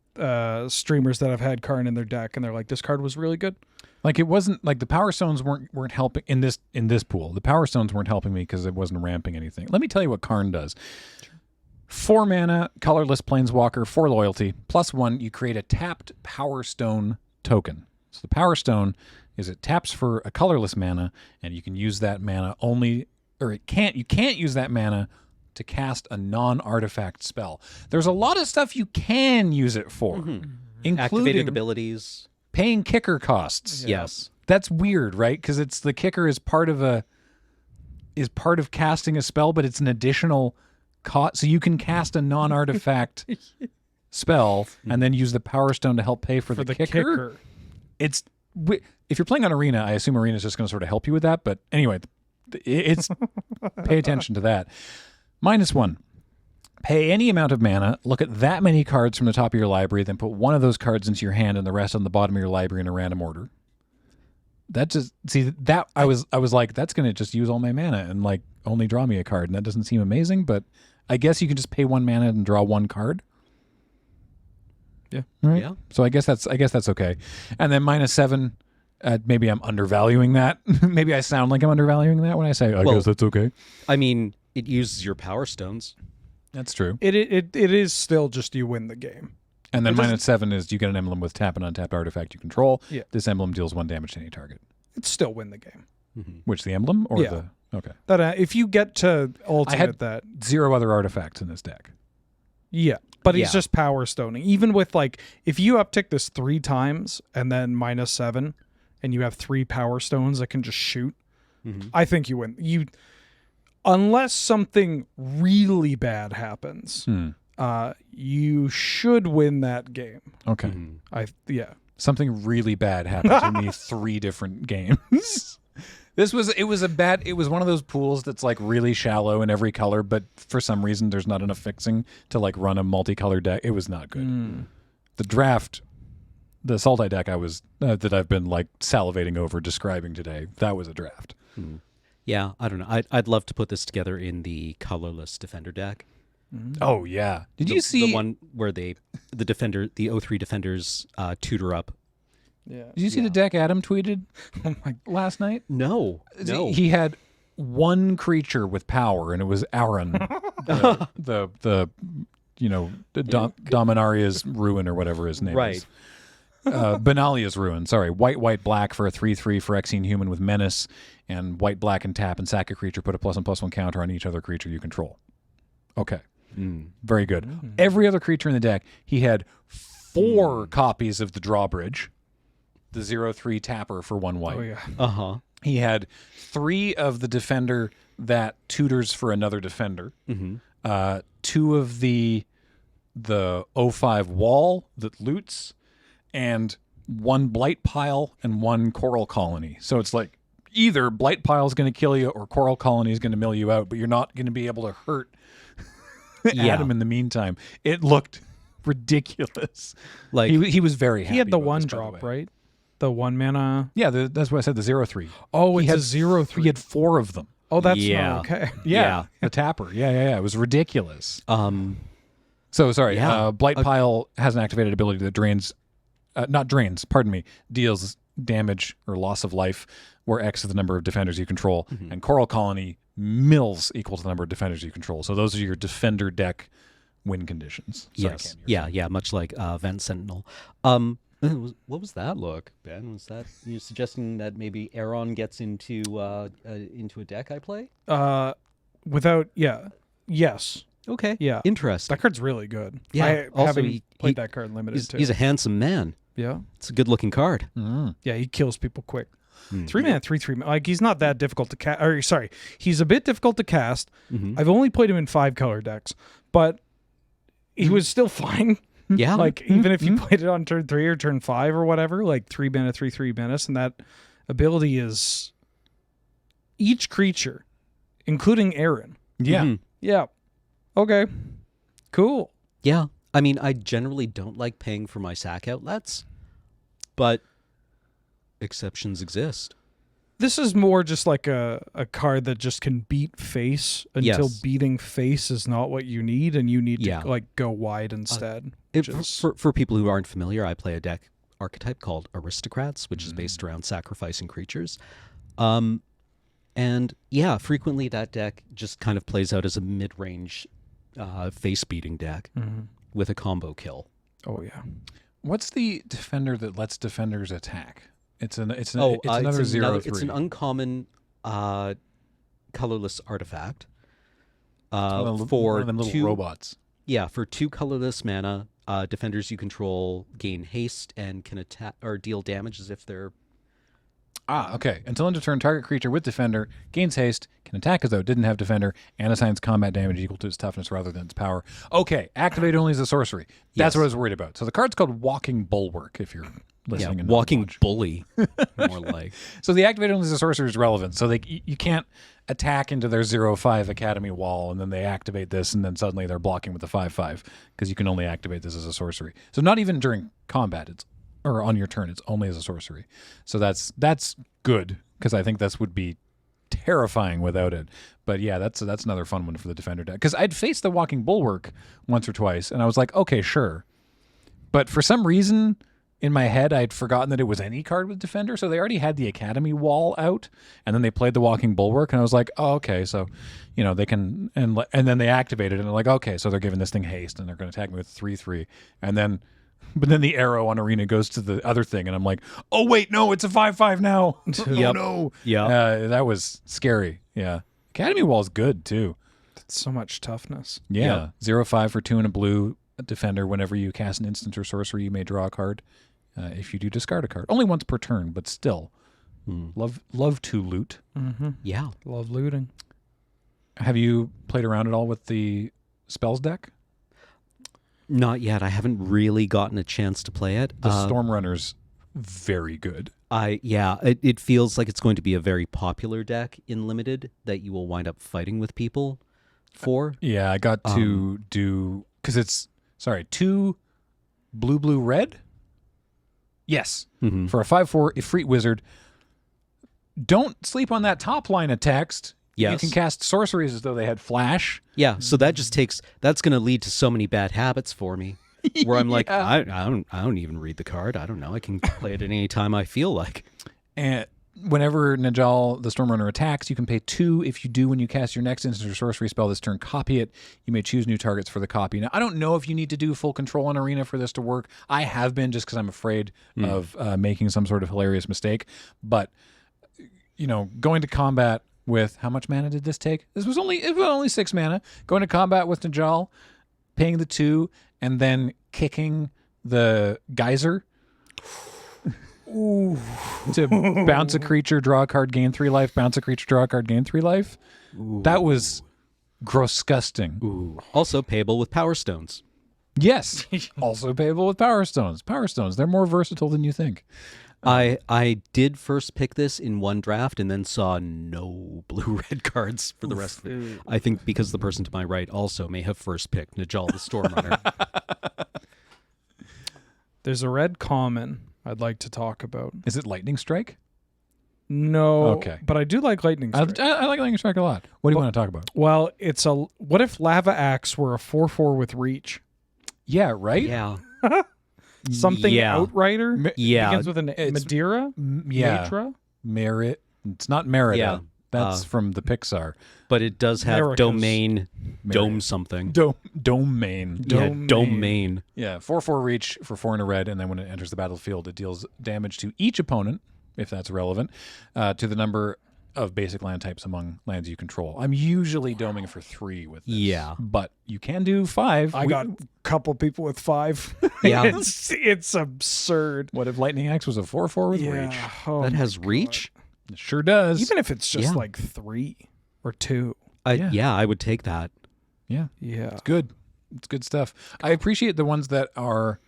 B: streamers that have had Karn in their deck and they're like, this card was really good.
A: Like it wasn't like the Power Stones weren't helping in this pool. The Power Stones weren't helping me because it wasn't ramping anything. Let me tell you what Karn does. 4 mana, colorless planeswalker, 4 loyalty, +1, you create a tapped Power Stone token. So the Power Stone is it taps for a colorless mana, and you can use that mana you can't use that mana to cast a non-artifact spell. There's a lot of stuff you can use it for, including
C: Activated abilities.
A: Paying kicker costs.
C: Yeah. Yes.
A: That's weird, right? Because it's the kicker is part of casting a spell, but it's an additional cost. So you can cast a non-artifact spell and then use the Power Stone to help pay for the kicker. It's if you're playing on Arena, I assume Arena is just going to sort of help you with that. But anyway, it's pay attention to that. -1. Pay any amount of mana, look at that many cards from the top of your library, then put one of those cards into your hand and the rest on the bottom of your library in a random order. That just I was like, that's gonna just use all my mana and like only draw me a card, and that doesn't seem amazing, but I guess you can just pay 1 mana and draw 1 card.
B: Yeah.
A: Right?
C: Yeah.
A: So I guess that's okay. And then -7, maybe I'm undervaluing that. Maybe I sound like I'm undervaluing that when I say I guess that's okay.
C: I mean, it uses your Power Stones.
A: That's true.
B: It is still just you win the game.
A: And then -7 is you get an emblem with tap and untapped artifact you control.
B: Yeah.
A: This emblem deals 1 damage to any target.
B: It's still win the game.
A: Which, the emblem or
B: Yeah.
A: okay.
B: That if you get to ultimate that.
A: 0 other artifacts in this deck.
B: Yeah. But he's just Power Stoning. Even with like if you uptick this 3 times and then -7 and you have 3 Power Stones that can just shoot, I think you win. Unless something really bad happens, you should win that game.
A: Okay. Something really bad happened to me 3 different games. It was one of those pools that's like really shallow in every color, but for some reason there's not enough fixing to like run a multicolored deck. It was not good. The draft, the Sultai deck that I've been like salivating over describing today, that was a draft.
C: Yeah, I don't know. I'd love to put this together in the colorless Defender deck.
A: Oh yeah. Did you see
C: the one where the 03 defenders tutor up?
B: Yeah.
A: Did you see the deck Adam tweeted last night?
C: No.
A: He had 1 creature with power, and it was Aaron, the Dominaria's Ruin or whatever his name is. Benalia's Ruin. Sorry, white, black for a 3/3 Phyrexian human with menace, and white, black, and tap and sack a creature. Put a +1/+1 counter on each other creature you control. Okay, very good. Every other creature in the deck, he had 4 copies of the Drawbridge, the 0/3 tapper for 1 white.
B: Oh yeah.
A: He had 3 of the defender that tutors for another defender. 2 of the 05 wall that loots, and 1 blight pile and 1 coral colony. So it's like either Blight Pile is going to kill you or Coral Colony is going to mill you out, but you're not going to be able to hurt Adam in the meantime. It looked ridiculous.
C: Like
A: he was very happy.
B: He had the
A: about
B: one
A: this, by the
B: drop,
A: way.
B: right? The 1 mana.
A: Yeah, that's what I said, the 0/3.
B: Oh,
A: He
B: it's
A: had
B: a 0/3.
A: He had 4 of them.
B: Oh, that's
C: Yeah.
B: not okay.
A: Yeah, the tapper. Yeah. It was ridiculous. So sorry.
C: Yeah.
A: Blight Pile has an activated ability that deals damage or loss of life, where X is the number of defenders you control, and Coral Colony mills equal to the number of defenders you control. So those are your defender deck win conditions. Sorry,
C: yes,
A: Ken, you were
C: yeah, much like Vent Sentinel. What was that look, Ben? Was that you suggesting that maybe Aeron gets into a deck I play?
B: Yes.
C: Okay.
B: Yeah.
C: Interesting.
B: That card's really good.
C: Yeah.
B: I
C: Also,
B: haven't played that card in limited too.
C: He's a handsome man.
B: Yeah.
C: It's a good-looking card.
B: Yeah, he kills people quick. 3 mana, 3/3. Like, he's not that difficult to cast. Or, sorry, he's a bit difficult to cast. I've only played him in 5-color decks, but he was still fine.
C: Yeah.
B: Like, even if you played it on turn 3 or turn 5 or whatever, like 3 mana, 3/3 menace, and that ability is each creature, including Aaron.
A: Yeah.
B: Yeah. Okay. Cool.
C: Yeah. I mean, I generally don't like paying for my sack outlets, but exceptions exist.
B: This is more just like a card that just can beat face until
C: Yes.
B: beating face is not what you need, and you need
C: Yeah.
B: to like go wide instead.
C: For people who aren't familiar, I play a deck archetype called Aristocrats, which is based around sacrificing creatures. And yeah, frequently that deck just kind of plays out as a mid-range face-beating deck with a combo kill.
B: Oh yeah.
A: What's the defender that lets defenders attack? It's another 0/3.
C: It's an uncommon colorless artifact.
A: One
C: For
A: of them little
C: 2
A: robots.
C: Yeah, for 2 colorless mana, defenders you control gain haste and can attack or deal damage as if they're.
A: Okay. Until end of turn, target creature with defender gains haste, can attack as though it didn't have defender, and assigns combat damage equal to its toughness rather than its power. Okay. Activate only as a sorcery. That's
C: Yes.
A: what I was worried about. So the card's called Walking Bulwark, if you're listening. and not
C: walking
A: watching.
C: bully, more like.
A: So the activate only as a sorcery is relevant. So you can't attack into their 0/5 Academy wall, and then they activate this, and then suddenly they're blocking with a 5/5, because you can only activate this as a sorcery. So not even during combat, or on your turn, it's only as a sorcery. So that's good, because I think this would be terrifying without it. But yeah, that's another fun one for the defender deck. Because I'd faced the Walking Bulwark once or twice, and I was like, okay, sure. But for some reason, in my head, I'd forgotten that it was any card with defender. So they already had the Academy wall out, and then they played the Walking Bulwark, and I was like, oh, okay, so they can, and then they activated it, and they're like, okay, so they're giving this thing haste, and they're going to attack me with 3/3, but then the arrow on Arena goes to the other thing, and I'm like, oh wait, no, it's a 5/5 now. Oh no,
C: Yeah.
A: that was scary. Yeah, Academy wall is good too.
B: That's so much toughness.
A: Yeah, 0/5 for 2 and a blue defender. Whenever you cast an instant or sorcery, you may draw a card. If you do, discard a card. Only once per turn, but still. Love to loot.
C: Yeah.
B: Love looting.
A: Have you played around at all with the spells deck?
C: Not yet. I haven't really gotten a chance to play it.
A: The Stormrunner's very good.
C: It feels like it's going to be a very popular deck in Limited that you will wind up fighting with people for.
A: Yeah, I got to do, because it's 2 blue, red? Yes. For a 5/4 Ifrit Wizard. Don't sleep on that top line of text.
C: Yes.
A: You can cast sorceries as though they had flash.
C: Yeah, so that's going to lead to so many bad habits for me. Where I'm like, I don't even read the card. I don't know. I can play it at any time I feel like.
A: And whenever Najal, the Stormrunner, attacks, you can pay 2. If you do, when you cast your next instant or sorcery spell this turn, copy it. You may choose new targets for the copy. Now, I don't know if you need to do full control on Arena for this to work. I have been, just because I'm afraid of making some sort of hilarious mistake. But, going to combat with, how much mana did this take? It was only 6 mana. Going to combat with Najal, paying the 2, and then kicking the geyser.
B: Ooh.
A: To bounce a creature, draw a card, gain 3 life, bounce a creature, draw a card, gain 3 life.
C: Ooh.
A: That was gross-gusting.
C: Ooh. Also payable with Power Stones.
A: Yes. Also payable with Power Stones. Power Stones, they're more versatile than you think.
C: I did first pick this in one draft and then saw no blue-red cards for the rest of it. I think because the person to my right also may have first picked Najal the Stormrunner.
B: There's a red common I'd like to talk about.
A: Is it Lightning Strike?
B: No.
A: Okay.
B: But I do like Lightning Strike.
A: I like Lightning Strike a lot. What do you want to talk about?
B: Well, what if Lava Axe were a 4/4 with reach?
A: Yeah, right?
C: Yeah.
B: Something
C: Yeah.
B: Outrider?
C: Yeah.
B: Begins with an Madeira?
A: Yeah.
B: Matra?
A: Merit. It's not Merida.
C: Yeah.
A: That's from the Pixar.
C: But it does have
B: America's
C: domain, dome something.
A: Domain.
C: Yeah, domain.
A: Yeah, 4/4 reach for 4 and a red, and then when it enters the battlefield, it deals damage to each opponent, if that's relevant, to the number of basic land types among lands you control. I'm usually doming for 3 with this.
C: Yeah.
A: But you can do 5.
B: I got a couple people with 5.
C: Yeah.
B: it's absurd.
A: What if Lightning Axe was a 4/4 with reach?
B: Oh
C: That
B: my
C: has
B: God.
C: reach?
A: It sure does.
B: Even if it's just
C: Yeah.
B: like 3 or 2.
C: Yeah, I would take that.
A: Yeah.
B: Yeah.
A: It's good. It's good stuff. I appreciate the ones that are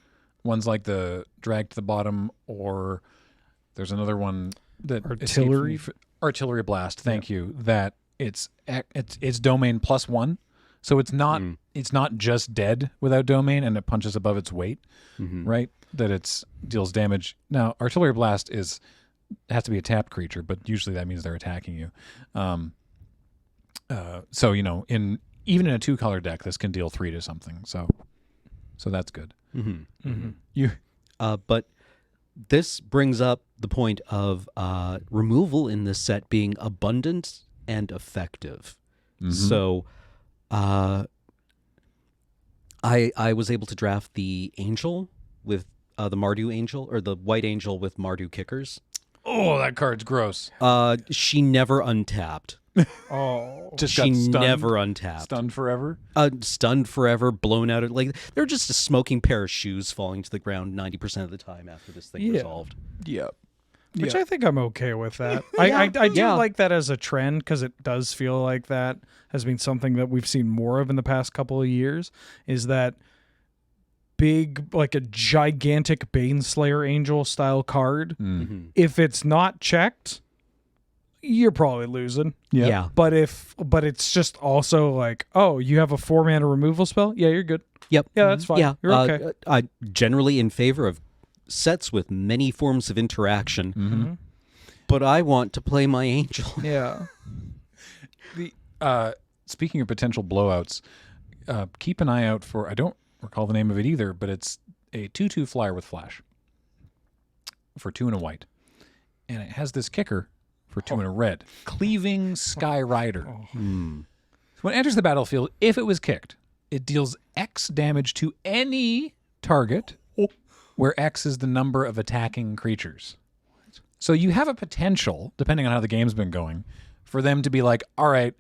A: ones like the Drag to the Bottom, or there's another one that
B: Artillery?
A: Artillery Blast. Thank you. That it's domain +1, so it's not just dead without domain, and it punches above its weight, right? That it's deals damage. Now, Artillery Blast has to be a tapped creature, but usually that means they're attacking you. So even in a 2-color deck, this can deal 3 to something. So that's good.
C: But this brings up the point of removal in this set being abundant and effective. So I was able to draft the Angel with the Mardu Angel, or the White Angel with Mardu Kickers.
A: Oh, that card's gross.
C: She never untapped.
B: Oh.
A: Just
C: She
A: got stunned,
C: never untapped.
A: stunned forever.
C: Stunned forever, blown out. Like they're just a smoking pair of shoes falling to the ground 90% of the time after this thing resolved.
A: Yep.
B: Which I think I'm okay with that. I do like that as a trend, because it does feel like that has been something that we've seen more of in the past couple of years, is that big, like a gigantic Baneslayer Angel style card. If it's not checked, you're probably losing.
C: Yeah.
B: But it's just also like, oh, you have a 4-mana removal spell? Yeah, you're good.
C: Yep.
B: Yeah, that's fine.
C: Yeah.
B: You're okay.
C: I generally in favor of sets with many forms of interaction. But I want to play my Angel.
B: Yeah.
A: Speaking of potential blowouts, keep an eye out for, I don't recall the name of it either, but it's a 2/2 flyer with flash for 2 and a white. And it has this kicker for 2 and a red. Cleaving Sky Rider. So when it enters the battlefield, if it was kicked, it deals X damage to any target where X is the number of attacking creatures. So you have a potential, depending on how the game's been going, for them to be like, all right,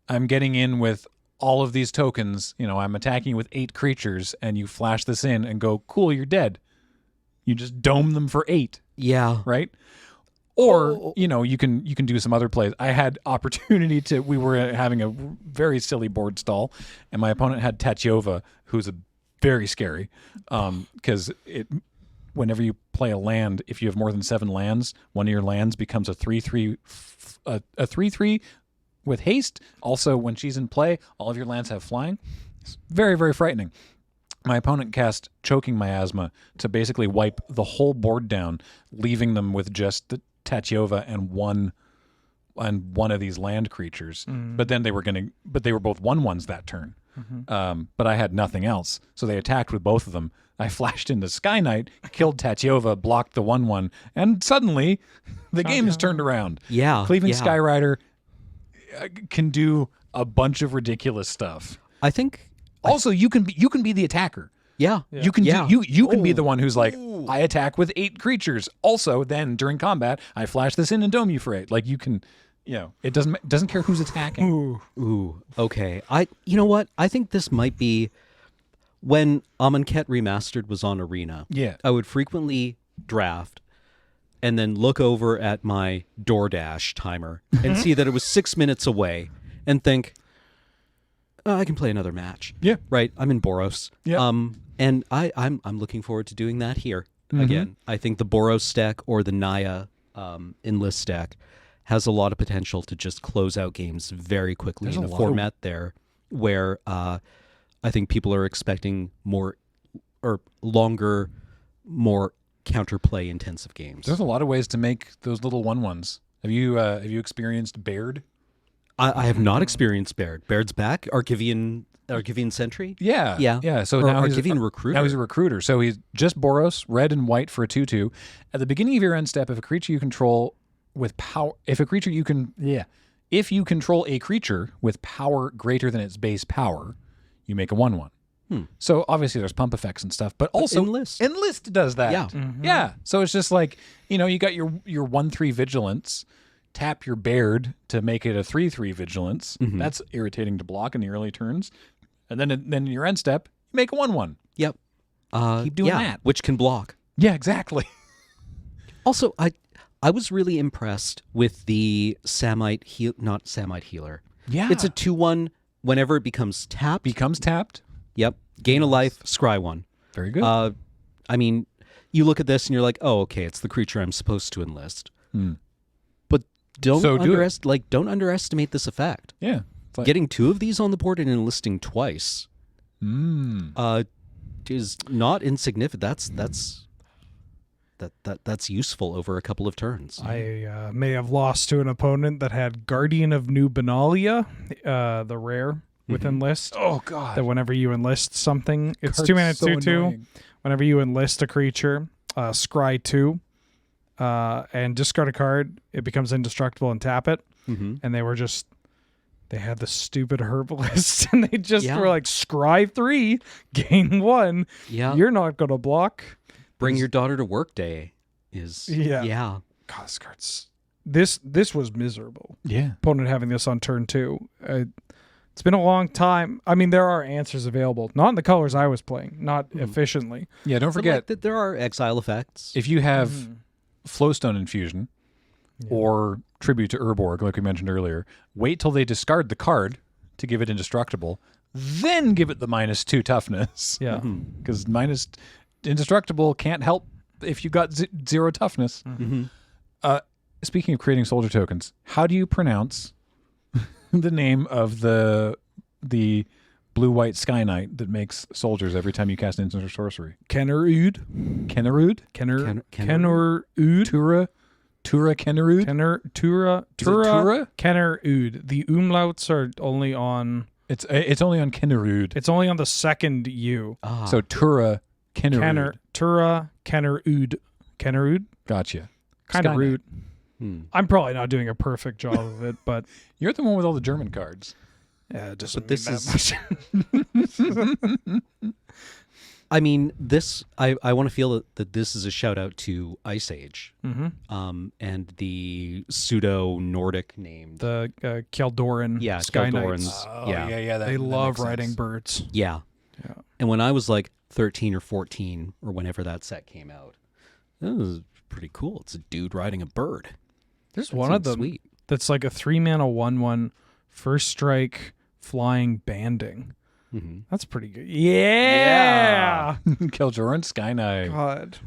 A: I'm getting in with all of these tokens, I'm attacking you with 8 creatures, and you flash this in and go, cool, you're dead. You just dome them for 8.
C: Yeah.
A: Right? Or, you can do some other plays. I had opportunity we were having a very silly board stall, and my opponent had Tatyova, who's very scary, because whenever you play a land, if you have more than 7 lands, one of your lands becomes a 3/3 with haste. Also, when she's in play, all of your lands have flying. It's very, very frightening. My opponent cast Choking Miasma to basically wipe the whole board down, leaving them with just the Tatyova and one of these land creatures. But then they were both 1/1s that turn. But I had nothing else, so they attacked with both of them. I flashed into Sky Knight, killed Tatyova, blocked the 1/1, and suddenly the game is turned around.
C: Yeah.
A: Cleaving Sky Rider can do a bunch of ridiculous stuff.
C: I think
A: Also, you can be the attacker.
C: Yeah.
A: You can you can be the one who's like, I attack with 8 creatures. Also, then during combat, I flash this in and dome you for 8. Like you can, it doesn't care who's attacking.
C: Ooh. Okay. You know what? I think this might be when Amonkhet Remastered was on Arena.
A: Yeah.
C: I would frequently draft and then look over at my DoorDash timer and see that it was 6 minutes away and think, I can play another match.
A: Yeah.
C: Right. I'm in Boros.
A: Yeah.
C: And I'm looking forward to doing that here. again, I think the Boros deck or the Naya Enlist deck has a lot of potential to just close out games very quickly in a format there where I think people are expecting more or longer, more counterplay intensive games.
A: There's a lot of ways to make those little 1/1s. Have you experienced Baird?
C: I have not experienced Baird. Baird's back? Archivian Sentry?
A: Yeah. So now
C: Archivian Recruiter.
A: Now he's a recruiter. So he's just Boros, red and white for a 2/2. At the beginning of your end step, if a creature you control with power, if you control a creature with power greater than its base power, you make a 1/1. So obviously there's pump effects and stuff, but also Enlist does that.
C: Yeah.
A: Yeah. So it's just like, you got your 1/3 vigilance, tap your Baird to make it a 3/3 vigilance. That's irritating to block in the early turns. And then in your end step, you make a 1/1.
C: Yep.
A: Keep doing that.
C: Which can block.
A: Yeah, exactly.
C: Also, I was really impressed with the not Samite Healer.
A: Yeah.
C: It's a 2/1 whenever it becomes tapped. Yep. Gain a life, scry 1.
A: Very good.
C: I mean, you look at this and you're like, oh, okay, it's the creature I'm supposed to enlist. But don't underestimate this effect.
A: Yeah. Like,
C: getting 2 of these on the board and enlisting twice is not insignificant. That's useful over a couple of turns.
B: I may have lost to an opponent that had Guardian of New Benalia, the rare with enlist.
A: Oh god!
B: That whenever you enlist something, it's
A: Card's
B: 2 mana,
A: so
B: 2/2.
A: annoying.
B: Whenever you enlist a creature, scry 2, and discard a card, it becomes indestructible and tap it. And they had the stupid herbalist, and they just were like, scry 3, gain 1.
C: Yeah,
B: you're not gonna block.
C: Bring your daughter to work day is
B: God, this card's this was miserable.
A: Yeah,
B: opponent having this on turn 2. It's been a long time. I mean, there are answers available, not in the colors I was playing, not efficiently.
A: Yeah, don't forget
C: that there are exile effects.
A: If you have Flowstone Infusion or Tribute to Urborg, like we mentioned earlier, wait till they discard the card to give it indestructible, then give it the -2 toughness.
B: Yeah,
A: because indestructible can't help if you got 0 toughness. Speaking of creating soldier tokens, how do you pronounce the name of the blue-white Sky Knight that makes soldiers every time you cast an instant or sorcery?
B: Kennerud.
A: Kennerud?
B: Kennerud.
A: Tura Kennerud?
B: Tura Kennerud. The umlauts are only on...
A: It's only on Kennerud.
B: It's only on the second U.
A: So Tura Kennerud.
B: Tura Kennerud. Kennerud?
A: Gotcha.
B: Kind of rude. I'm probably not doing a perfect job of it, but...
A: You're the one with all the German cards.
B: Yeah, it doesn't
C: but this
B: mean
C: is...
B: much.
C: I mean, I want to feel that this is a shout out to Ice Age, and the pseudo Nordic name,
B: the Keldoran Sky Knights. They love riding birds.
C: Yeah. And when I was like 13 or 14, or whenever that set came out, that was pretty cool. It's a dude riding a bird.
B: There's one of them that's like a 3-mana 1/1 first strike flying banding. That's pretty good. Yeah.
A: Keldoran Sky Knight.
B: God.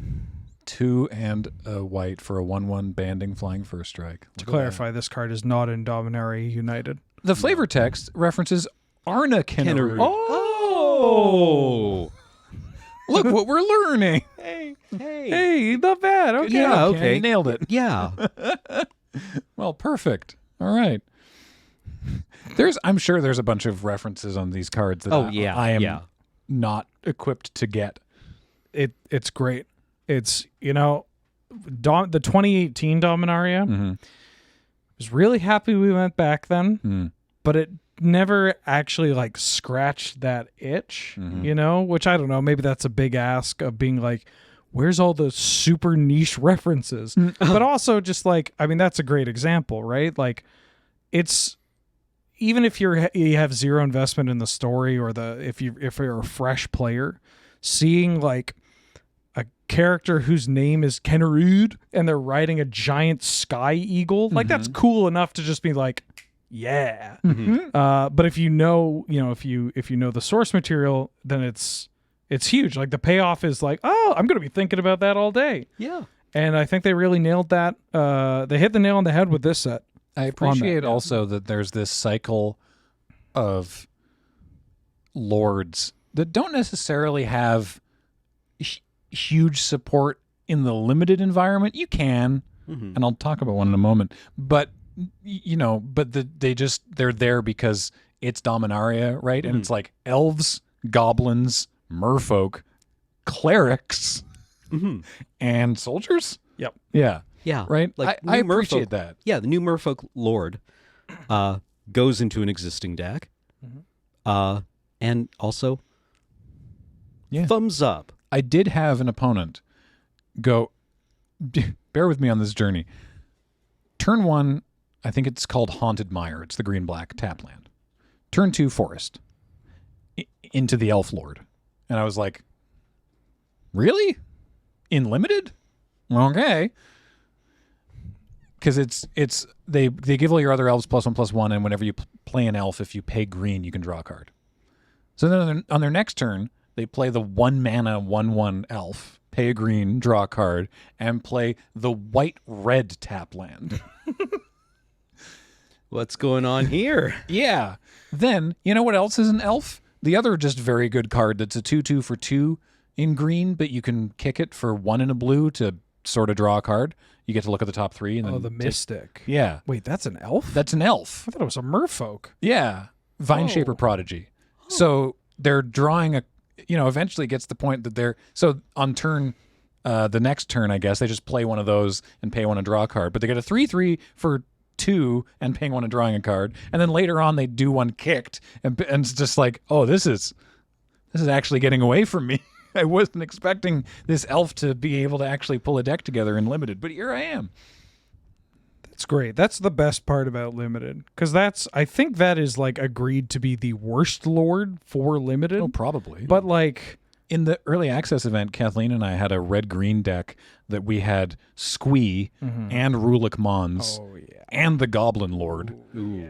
A: 2 and a white for a 1/1 banding flying first strike.
B: To clarify, this card is not in Dominaria United.
A: The flavor text references Arna Kennerud.
C: Oh.
A: Look what we're learning.
B: Hey, not bad. Okay.
C: Yeah, okay.
A: Nailed it.
C: Yeah.
A: Well, perfect. All right. I'm sure there's a bunch of references on these cards that I am not equipped to get.
B: It's great. It's, the 2018 Dominaria. Was really happy we went back then, but it never actually like scratched that itch, which I don't know, maybe that's a big ask of being like, where's all the super niche references? But also just like, I mean, that's a great example, right? Like, it's, even if you have zero investment in the story, or if you're a fresh player, seeing like a character whose name is Kennerud and they're riding a giant sky eagle, like that's cool enough to just be like, yeah. But if if you know the source material, then it's it's huge. Like the payoff is like, oh, I'm going to be thinking about that all day.
C: Yeah.
B: And I think they really nailed that. They hit the nail on the head with this set.
A: I appreciate also that there's this cycle of lords that don't necessarily have huge support in the limited environment. You can, and I'll talk about one in a moment. But they're there because it's Dominaria, right? And it's like elves, goblins, merfolk, clerics, and soldiers.
B: Yep.
A: Yeah.
C: Yeah.
A: Right.
C: Like
A: I
C: new
A: appreciate
C: merfolk,
A: that.
C: Yeah, the new merfolk lord goes into an existing deck. And also thumbs up.
A: I did have an opponent go, bear with me on this journey. Turn 1, I think it's called Haunted Mire. It's the green-black tap land. Turn 2, Forest. Into the Elf Lord. And I was like, really? In limited? Okay. Because they give all your other elves +1/+1, and whenever you play an elf, if you pay green, you can draw a card. So then on their next turn, they play the 1-mana 1/1 elf, pay a green, draw a card, and play the white-red tap land.
C: What's going on here?
A: Yeah. Then, you know what else is an elf? The other just very good card that's a 2/2 for 2 in green, but you can kick it for 1 in a blue to sort of draw a card. You get to look at the top 3. And then
B: the Mystic.
A: Yeah.
B: Wait, that's an elf?
A: That's an elf.
B: I thought it was a merfolk.
A: Yeah. Vine Shaper Prodigy. So they're drawing eventually gets the point that they're, so on turn, the next turn, I guess, they just play one of those and pay 1 and draw a card. But they get a 3/3 for 2 and paying 1 and drawing a card. And then later on they do 1 kicked and it's just like, oh, this is actually getting away from me. I wasn't expecting this elf to be able to actually pull a deck together in limited, but here I am.
B: That's great. That's the best part about limited, because I think that is like agreed to be the worst lord for limited.
A: Oh, probably.
B: But like
A: in the early access event, Kathleen and I had a red-green deck that we had Squee and Rulik Mons and the Goblin Lord.
C: Ooh.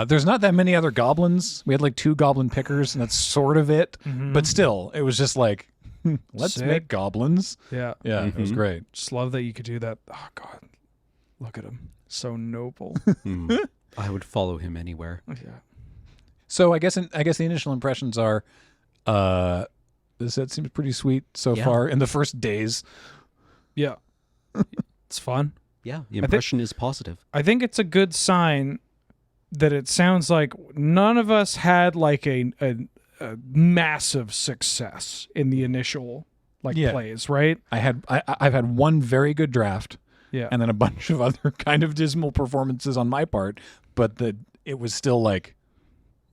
A: There's not that many other goblins. We had like 2 goblin pickers, and that's sort of it. But still, it was just like, let's
B: Sick.
A: make goblins.
B: Yeah.
A: It was great.
B: Just love that you could do that. Oh God, look at him, so noble.
C: I would follow him anywhere.
B: Yeah.
A: So I guess the initial impressions are, this set seems pretty sweet so far in the first days.
B: Yeah. It's fun.
C: Yeah, the impression is positive.
B: I think it's a good sign that it sounds like none of us had like a massive success in the initial plays, right?
A: I've had 1 very good draft,
B: and
A: then a bunch of other kind of dismal performances on my part, but it was still like,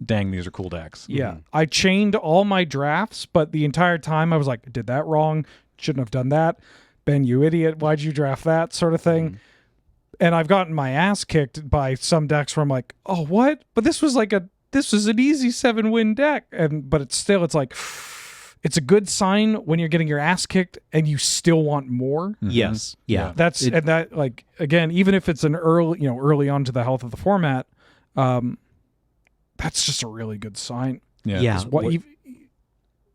A: dang, these are cool decks.
B: Yeah. I chained all my drafts, but the entire time I was like, did that wrong, shouldn't have done that. Ben, you idiot, why'd you draft that, sort of thing. And I've gotten my ass kicked by some decks where I'm like, oh, what? But this was an easy 7-win deck. But it's like, it's a good sign when you're getting your ass kicked and you still want more.
C: Yes. Yeah.
B: And that like, again, even if it's an early on to the health of the format, that's just a really good sign.
C: Yeah.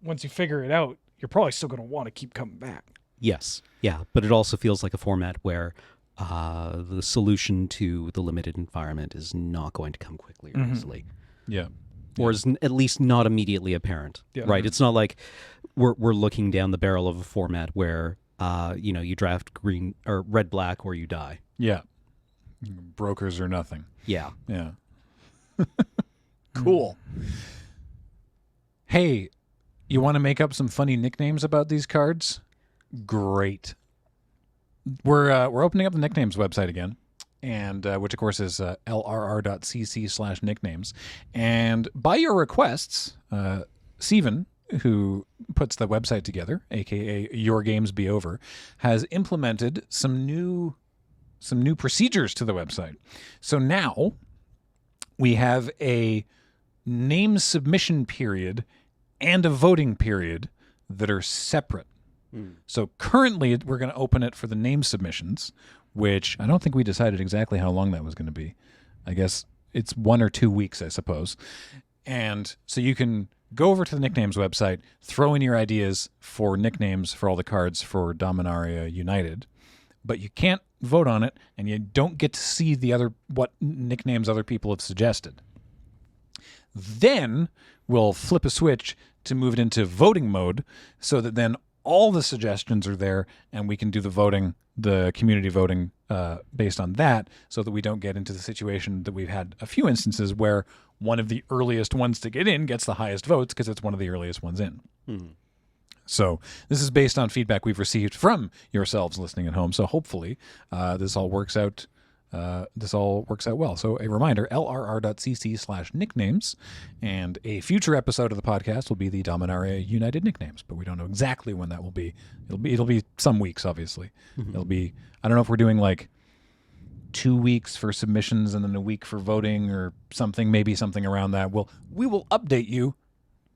B: Once you figure it out, you're probably still going to want to keep coming back.
C: Yes. Yeah. But it also feels like a format where the solution to the limited environment is not going to come quickly or easily.
A: Yeah.
C: Or is at least not immediately apparent.
B: Yeah.
C: Right. It's not like we're looking down the barrel of a format where you draft green or red black or you die.
A: Yeah. Brokers or nothing.
C: Yeah.
A: Yeah. Cool. Hey, you want to make up some funny nicknames about these cards? Great. We're opening up the nicknames website again, and which of course is lrr.cc/nicknames. And by your requests, Steven, who puts the website together, aka Your Games Be Over, has implemented some new procedures to the website. So now we have a name submission period and a voting period that are separate. So currently we're going to open it for the name submissions, which I don't think we decided exactly how long that was going to be. I guess it's 1 or 2 weeks, I suppose. And so you can go over to the nicknames website, throw in your ideas for nicknames for all the cards for Dominaria United, but you can't vote on it, and you don't get to see what nicknames other people have suggested. Then we'll flip a switch to move it into voting mode, so that then all the suggestions are there, and we can do the community voting based on that, so that we don't get into the situation that we've had a few instances where one of the earliest ones to get in gets the highest votes because it's one of the earliest ones in. So this is based on feedback we've received from yourselves listening at home. So hopefully this all works out. Well. So a reminder, lrr.cc/nicknames, and a future episode of the podcast will be the Dominaria United nicknames, but we don't know exactly when that will be. It'll be some weeks, obviously. It'll be, I don't know if we're doing like 2 weeks for submissions and then a week for voting or something, maybe something around that. We will update you.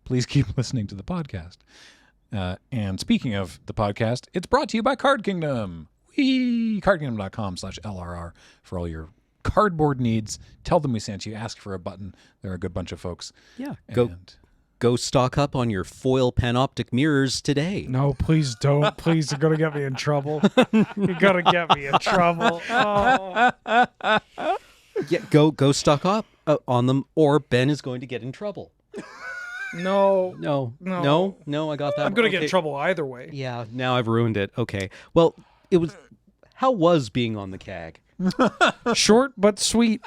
A: Please keep listening to the podcast. And speaking of the podcast, it's brought to you by Card Kingdom. CardKingdom.com/LRR for all your cardboard needs. Tell them we sent you. Ask for a button. They're a good bunch of folks.
C: Yeah. Go stock up on your foil panoptic mirrors today.
B: No, please don't. Please, you're going to get me in trouble. You're going to get me in trouble. Oh.
C: Yeah, go stock up on them, or Ben is going to get in trouble.
B: No,
C: I got that.
B: I'm going to get in trouble either way.
C: Yeah, now I've ruined it. Okay. Well, how was being on the CAG?
B: Short but sweet.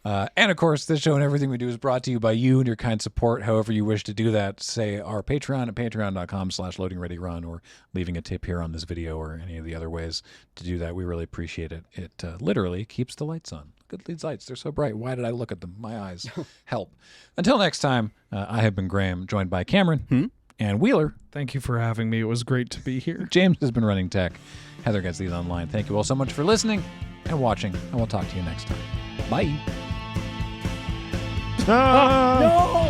A: And of course, this show and everything we do is brought to you by you and your kind support. However you wish to do that, say our Patreon at patreon.com/loadingreadyrun, or leaving a tip here on this video, or any of the other ways to do that. We really appreciate it. It literally keeps the lights on. Look at these lights. They're so bright. Why did I look at them? My eyes help. Until next time, I have been Graham, joined by Cameron and Wheeler.
B: Thank you for having me. It was great to be here.
A: James has been running tech. Heather gets these online. Thank you all so much for listening and watching, and we'll talk to you next time. Bye.
B: No!